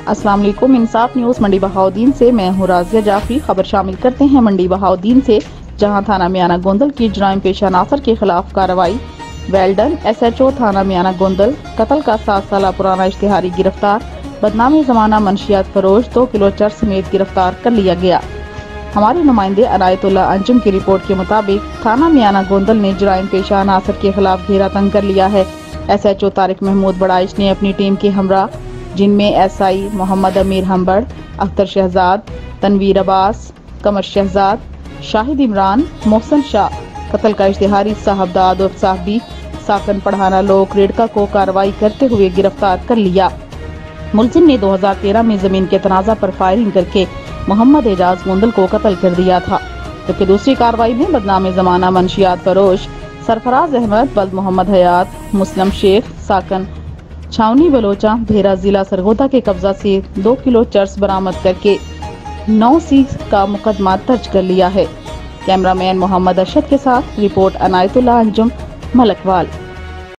अस्सलाम वालेकुम। इंसाफ न्यूज मंडी बहाउद्दीन से मैं हूँ राजिया जाफरी। खबर शामिल करते हैं मंडी बहाउद्दीन से, जहां थाना मियाना गोंदल की जराइम पेशा नासर के खिलाफ कार्रवाई। वेल्डन SHO थाना मियाना गोंदल कत्ल का 7 साल पुराना इश्तिहारी गिरफ्तार। बदनामी जमाना मंशियात फरोश 2 किलो चर्स समेत गिरफ्तार कर लिया गया। हमारे नुमाइंदे अनायतुल्लाह अंजुम की रिपोर्ट के मुताबिक थाना मियाना गोंदल ने जराइम पेशा नासर के खिलाफ घेरा तंग कर लिया है। SHO तारिक महमूद बड़ाइश ने अपनी टीम के हमरा, जिनमें SI मोहम्मद अमीर हम्बड़, अख्तर शहजाद, तनवीर अब्बास, कमर शहजाद, शाहिद इमरान, मोहसन शाह, कत्ल का इश्तिहारी साहबदाद और साहबी साकन पढ़ाना लोग रेडका को कार्रवाई करते हुए गिरफ्तार कर लिया। मुलजिम ने 2013 में जमीन के तनाजा पर फायरिंग करके मोहम्मद एजाज गोंदल को कत्ल कर दिया था, जबकि दूसरी कार्रवाई में बदनामी जमाना मंशियात फरोश सरफराज अहमद, बल्द मोहम्मद हयात, मुस्लिम शेख, साकन छावनी बलोचा धेरा जिला सरगोदा के कब्जा से 2 किलो चर्स बरामद करके 9C का मुकदमा दर्ज कर लिया है। कैमरामैन मोहम्मद अरशद के साथ रिपोर्ट अनायतुल्लाह अंजुम, मलकवाल।